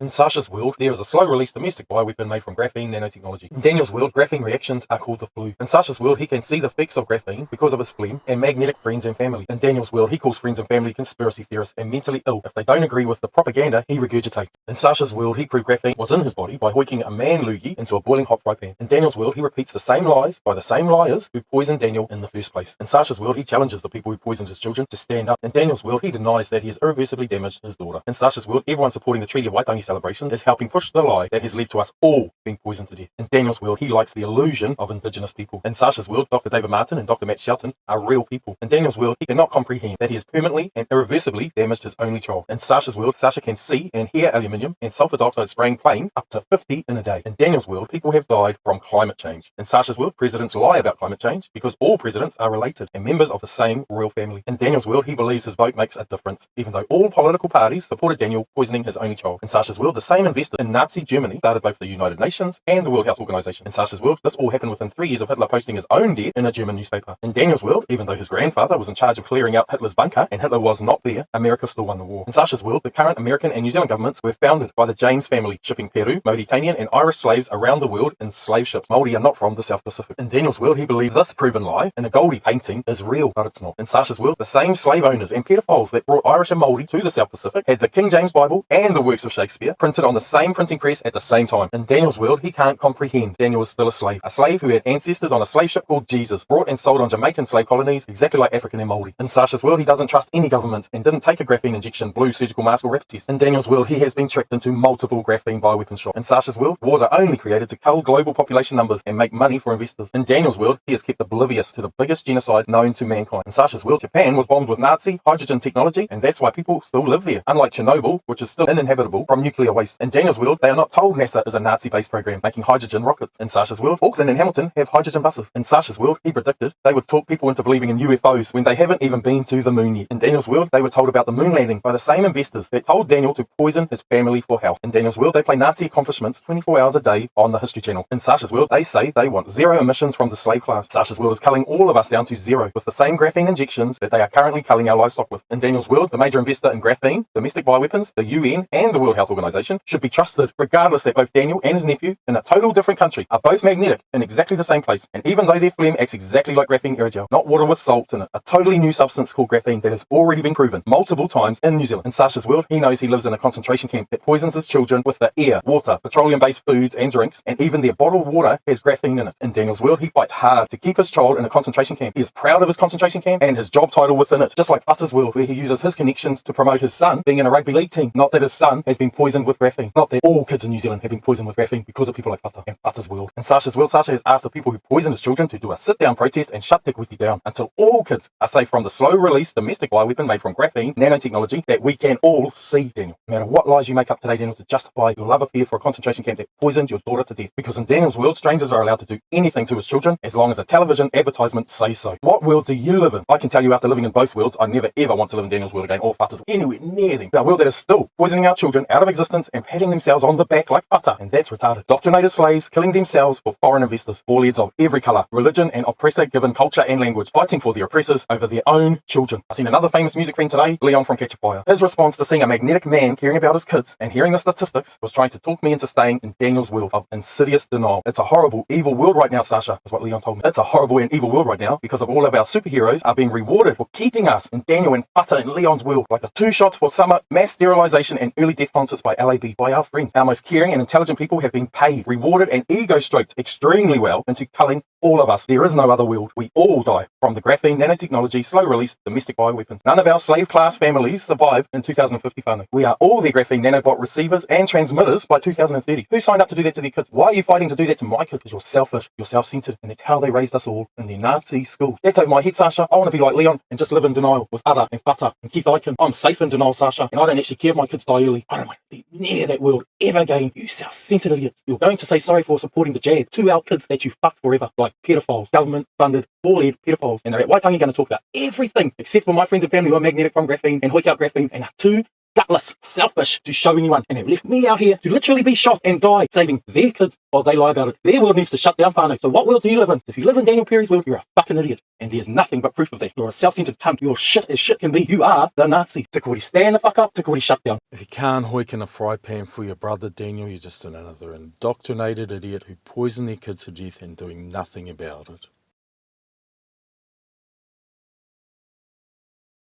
In Sasha's world, there is a slow-release domestic bioweapon made from graphene nanotechnology. In Daniel's world, graphene reactions are called the flu. In Sasha's world, he can see the effects of graphene because of his phlegm and magnetic friends and family. In Daniel's world, he calls friends and family conspiracy theorists and mentally ill if they don't agree with the propaganda he regurgitates. In Sasha's world, he proved graphene was in his body by hoiking a man loogie into a boiling hot fry pan. In Daniel's world, he repeats the same lies by the same liars who poisoned Daniel in the first place. In Sasha's world, he challenges the people who poisoned his children to stand up. In Daniel's world, he denies that he has irreversibly damaged his daughter. In Sasha's world, everyone supporting the Treaty of Waitangi celebration is helping push the lie that has led to us all being poisoned to death. In Daniel's world, he likes the illusion of indigenous people. In Sasha's world, Dr. David Martin and Dr. Matt Shelton are real people. In Daniel's world, he cannot comprehend that he has permanently and irreversibly damaged his only child. In Sasha's world, Sasha can see and hear aluminium and sulfur dioxide spraying planes up to 50 in a day. In Daniel's world, people have died from climate change. In Sasha's world, presidents lie about climate change because all presidents are related and members of the same royal family. In Daniel's world, he believes his vote makes a difference, even though all political parties supported Daniel poisoning his only child. In Sasha's world, the same investor in Nazi Germany started both the United Nations and the World Health Organization. In Sasha's world, this all happened within 3 years of Hitler posting his own death in a German newspaper. In Daniel's world, even though his grandfather was in charge of clearing out Hitler's bunker and Hitler was not there, America still won the war. In Sasha's world, the current American and New Zealand governments were founded by the James family, shipping Peru, Mauritanian and Irish slaves around the world in slave ships. Māori are not from the South Pacific. In Daniel's world, he believes this proven lie in a Goldie painting is real, but it's not. In Sasha's world, the same slave owners and pedophiles that brought Irish and Māori to the South Pacific had the King James Bible and the works of Shakespeare printed on the same printing press at the same time. In Daniel's world, he can't comprehend Daniel was still a slave who had ancestors on a slave ship called Jesus, brought and sold on Jamaican slave colonies exactly like African and Māori. In Sasha's world, he doesn't trust any government and didn't take a graphene injection, blue surgical mask or rapid test. In Daniel's world, he has been tricked into multiple graphene bioweapon shots. In Sasha's world, wars are only created to cull global population numbers and make money for investors. In Daniel's world, he is kept oblivious to the biggest genocide known to mankind. In Sasha's world, Japan was bombed with Nazi hydrogen technology and that's why people still live there, unlike Chernobyl, which is still uninhabitable from nuclear waste. In Daniel's world, they are not told NASA is a Nazi-based program making hydrogen rockets. In Sasha's world, Auckland and Hamilton have hydrogen buses. In Sasha's world, he predicted they would talk people into believing in UFOs when they haven't even been to the moon yet. In Daniel's world, they were told about the moon landing by the same investors that told Daniel to poison his family for health. In Daniel's world, they play Nazi accomplishments 24 hours a day on the History Channel. In Sasha's world, they say they want zero emissions from the slave class. Sasha's world is culling all of us down to zero with the same graphene injections that they are currently culling our livestock with. In Daniel's world, the major investor in graphene, domestic bioweapons, the UN, and the World Health Organization should be trusted, regardless that both Daniel and his nephew, in a total different country, are both magnetic in exactly the same place. And even though their phlegm acts exactly like graphene aerogel, not water with salt in it, a totally new substance called graphene that has already been proven multiple times in New Zealand. In Sasha's world, he knows he lives in a concentration camp that poisons his children with the air, water, petroleum-based foods and drinks, and even their bottled water has graphene in it. In Daniel's world, he fights hard to keep his child in a concentration camp. He is proud of his concentration camp and his job title within it, just like Butter's world, where he uses his connections to promote his son being in a rugby league team. Not that his son has been poisoned with graphene. Not that all kids in New Zealand have been poisoned with graphene because of people like Butter and Butter's world. In Sasha's world, Sasha has asked the people who poisoned his children to do a sit-down protest and shut Te down until all kids are safe from the slow-release domestic bioweapon made from graphene nanotechnology that we can all see, Daniel. No matter what lies you make up today, Daniel, to justify your love affair for a concentration camp that poisoned your daughter to death. Because in Daniel's world, strangers are allowed to do anything to his children as long as a television advertisement says so. What world do you live in? I can tell you after living in both worlds, I never ever want to live in Daniel's world again or Butter's anywhere near them. A world that is still poisoning our children out of existence and patting themselves on the back like Butter, and that's retarded. Doctrinated slaves killing themselves for foreign investors. Warlords of every colour, religion and oppressor given culture and language, fighting for the oppressors over their own children. I've seen another famous music friend today, Leon from Catch a Fire. His response to seeing a magnetic man caring about his kids and hearing the statistics was trying to talk me into staying in Daniel's world of insidious denial. It's a horrible, evil world right now, Sasha, is what Leon told me. It's a horrible and evil world right now because of all of our superheroes are being rewarded for keeping us in Daniel and Butter and Leon's world, like the 2 shots for summer, mass sterilisation and early death concerts by LAB, by our friends. Our most caring and intelligent people have been paid, rewarded and ego-stroked extremely well into culling all of us. There is no other world. We all die from the graphene nanotechnology slow-release domestic bioweapons. None of our slave class families survive in 2050 whānau. We are all their graphene nanobot receivers and transmitters by 2030. Who signed up to do that to their kids? Why are you fighting to do that to my kids? Because you're selfish, you're self-centered, and that's how they raised us all in their Nazi school. That's over my head, Sasha. I want to be like Leon and just live in denial with Ada and Butter and Keith Aiken. I'm safe in denial, Sasha, and I don't actually care if my kids die early. I don't want to be near that world ever again, you self-centered idiots. You're going to say sorry for supporting the jab to our kids that you fucked forever, like pedophiles, government-funded, ball-led pedophiles. And they're at Waitangi going to talk about everything except for my friends and family who are magnetic from graphene and hoik out graphene and are too gutless, selfish to show anyone, and have left me out here to literally be shot and die, saving their kids while they lie about it. Their world needs to shut down, whānau. So what world do you live in? If you live in Daniel Perry's world, you're a fucking idiot. And there's nothing but proof of that. You're a self-centered cunt. You're shit as shit can be. You are the Nazis. Te kori stand the fuck up, te kori shut down. If you can't hoik in a fry pan for your brother Daniel, you're just another indoctrinated idiot who poisoned their kids to death and doing nothing about it.